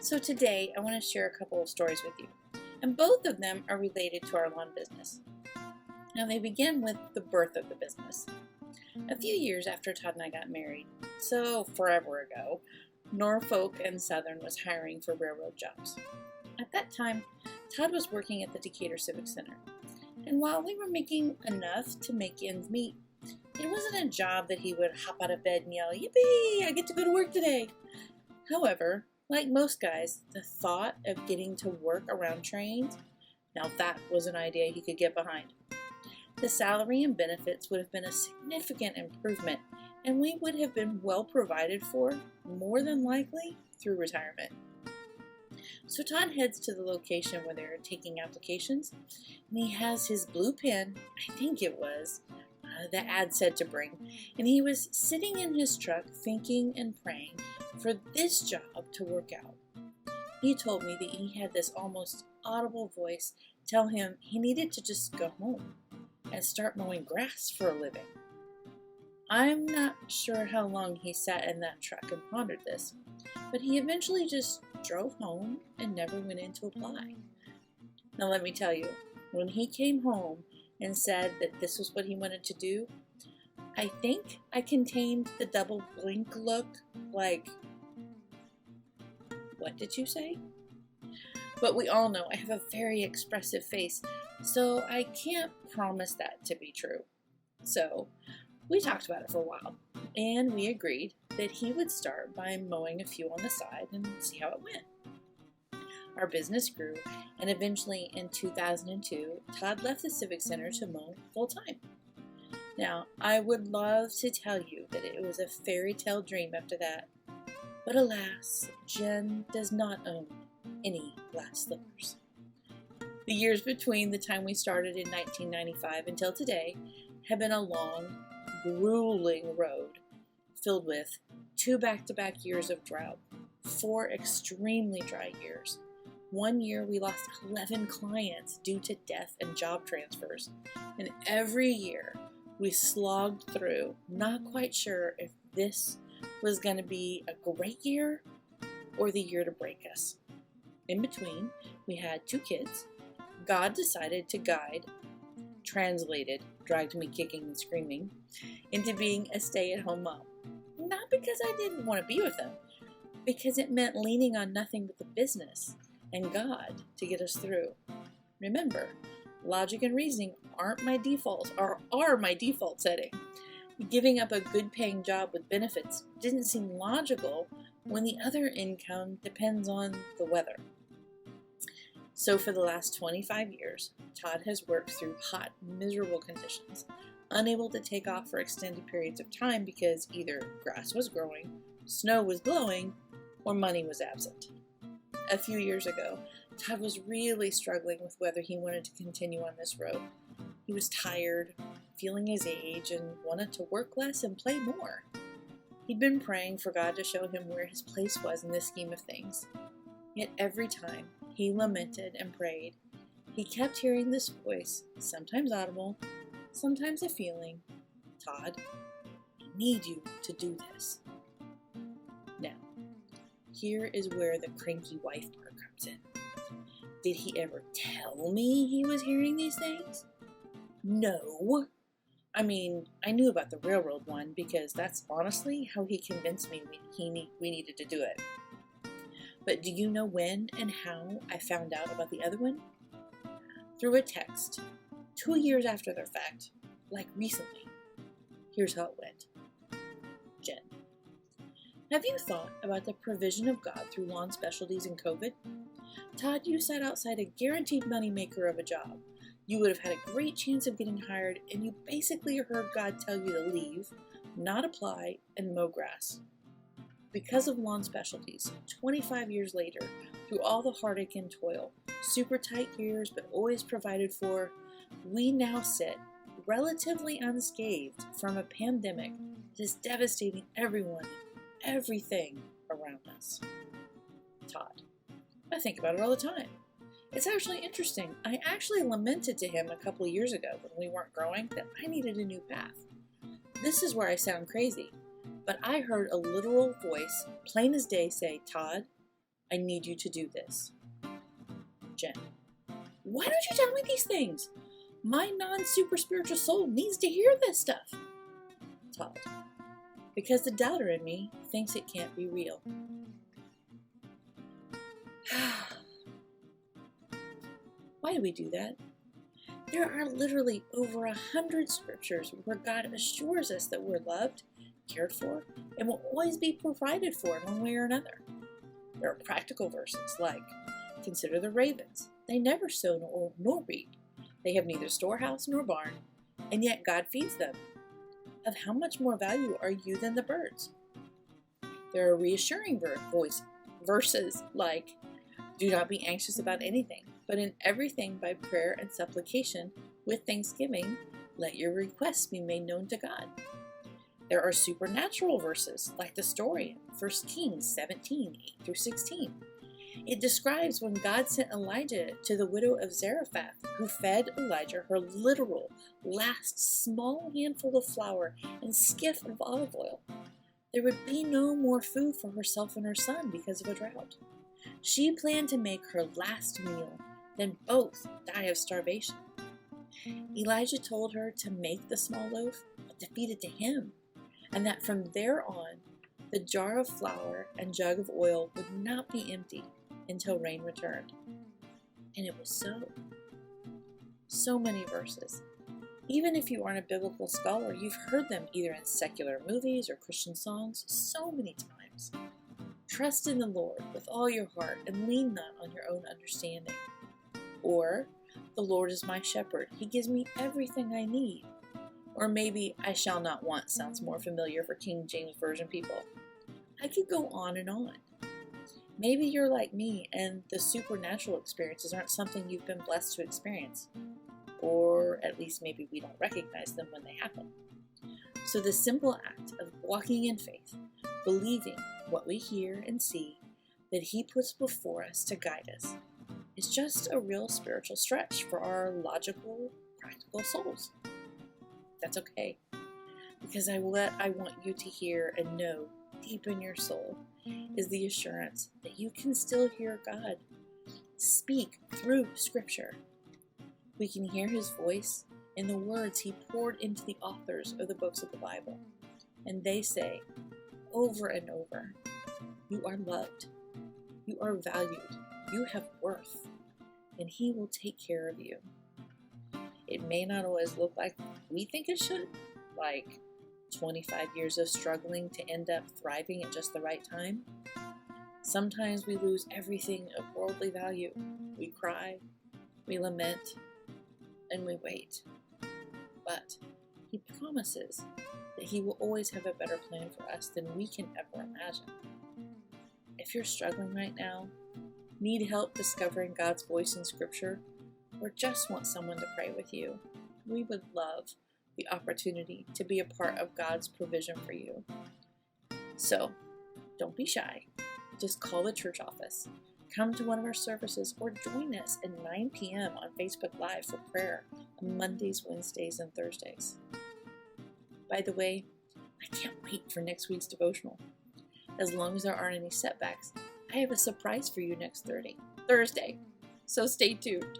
So today I want to share a couple of stories with you, and both of them are related to our lawn business. Now they begin with the birth of the business. A few years after Todd and I got married, so forever ago, Norfolk and Southern was hiring for railroad jobs. At that time, Todd was working at the Decatur Civic Center, and while we were making enough to make ends meet, it wasn't a job that he would hop out of bed and yell, "Yippee, I get to go to work today." However, like most guys, the thought of getting to work around trains, now that was an idea he could get behind. The salary and benefits would have been a significant improvement, and we would have been well provided for, more than likely, through retirement. So Todd heads to the location where they're taking applications, and he has his blue pen, I think it was, the ad said to bring, and he was sitting in his truck thinking and praying for this job to work out. He told me that he had this almost audible voice tell him he needed to just go home and start mowing grass for a living. I'm not sure how long he sat in that truck and pondered this, but he eventually just drove home and never went in to apply. Now let me tell you, when he came home and said that this was what he wanted to do, I think I contained the double blink look like, "What did you say?" But we all know I have a very expressive face, so I can't promise that to be true. So we talked about it for a while, and we agreed that he would start by mowing a few on the side and see how it went. Our business grew, and eventually in 2002, Todd left the Civic Center to mow full-time. Now, I would love to tell you that it was a fairy tale dream after that, but alas, Jen does not own any glass slippers. The years between the time we started in 1995 until today have been a long, grueling road filled with 2 back-to-back years of drought, 4 extremely dry years. 1 year we lost 11 clients due to death and job transfers, and every year we slogged through, not quite sure if this was going to be a great year or the year to break us. In between, we had 2 kids. God decided to guide, translated, dragged me kicking and screaming, into being a stay-at-home mom. Not because I didn't want to be with them, because it meant leaning on nothing but the business and God to get us through. Remember, logic and reasoning aren't my defaults, or are my default setting. Giving up a good-paying job with benefits didn't seem logical when the other income depends on the weather. So for the last 25 years, Todd has worked through hot, miserable conditions, unable to take off for extended periods of time because either grass was growing, snow was blowing, or money was absent. A few years ago, Todd was really struggling with whether he wanted to continue on this road. He was tired, feeling his age, and wanted to work less and play more. He'd been praying for God to show him where his place was in the scheme of things. Yet every time he lamented and prayed, he kept hearing this voice, sometimes audible, sometimes a feeling, "Todd, I need you to do this." Now, here is where the cranky wife part comes in. Did he ever tell me he was hearing these things? No. I mean, I knew about the railroad one because that's honestly how he convinced me we needed to do it. But do you know when and how I found out about the other one? Through a text, 2 years after the fact, like recently. Here's how it went. Jen, have you thought about the provision of God through lawn specialties in COVID? Todd, you sat outside a guaranteed moneymaker of a job. You would have had a great chance of getting hired, and you basically heard God tell you to leave, not apply, and mow grass. Because of lawn specialties, 25 years later, through all the heartache and toil, super tight years but always provided for, we now sit relatively unscathed from a pandemic that is devastating everyone, everything around us. Todd, I think about it all the time. It's actually interesting. I actually lamented to him a couple of years ago when we weren't growing that I needed a new path. This is where I sound crazy, but I heard a literal voice, plain as day, say, "Todd, I need you to do this. Jen, why don't you tell me these things? My non-super spiritual soul needs to hear this stuff. Todd, because the doubter in me thinks it can't be real. Why do we do that? There are literally over 100 scriptures where God assures us that we're loved, cared for, and will always be provided for in one way or another. There are practical verses like, consider the ravens. They never sow nor reap. They have neither storehouse nor barn, and yet God feeds them. Of how much more value are you than the birds? There are reassuring verses like, do not be anxious about anything, but in everything by prayer and supplication, with thanksgiving, let your requests be made known to God. There are supernatural verses, like the story in 1 Kings 17, 8 through 16. It describes when God sent Elijah to the widow of Zarephath, who fed Elijah her literal last small handful of flour and skiff of olive oil. There would be no more food for herself and her son because of a drought. She planned to make her last meal, then both die of starvation. Elijah told her to make the small loaf, but to feed it to him, and that from there on, the jar of flour and jug of oil would not be empty until rain returned. And it was so. So many verses. Even if you aren't a biblical scholar, you've heard them either in secular movies or Christian songs so many times. Trust in the Lord with all your heart and lean not on your own understanding. Or, the Lord is my shepherd. He gives me everything I need. Or maybe I shall not want sounds more familiar for King James Version people. I could go on and on. Maybe you're like me and the supernatural experiences aren't something you've been blessed to experience. Or at least maybe we don't recognize them when they happen. So the simple act of walking in faith, believing what we hear and see that He puts before us to guide us, is just a real spiritual stretch for our logical, practical souls. That's okay, because what I want you to hear and know deep in your soul is the assurance that you can still hear God speak through Scripture. We can hear His voice in the words He poured into the authors of the books of the Bible, and they say over and over, you are loved, you are valued, you have worth, and He will take care of you. It may not always look like we think it should, like 25 years of struggling to end up thriving at just the right time. Sometimes we lose everything of worldly value. We cry, we lament, and we wait. But He promises that He will always have a better plan for us than we can ever imagine. If you're struggling right now, need help discovering God's voice in Scripture, or just want someone to pray with you, we would love the opportunity to be a part of God's provision for you. So, don't be shy. Just call the church office. Come to one of our services or join us at 9 p.m. on Facebook Live for prayer on Mondays, Wednesdays, and Thursdays. By the way, I can't wait for next week's devotional. As long as there aren't any setbacks, I have a surprise for you next Thursday. So stay tuned.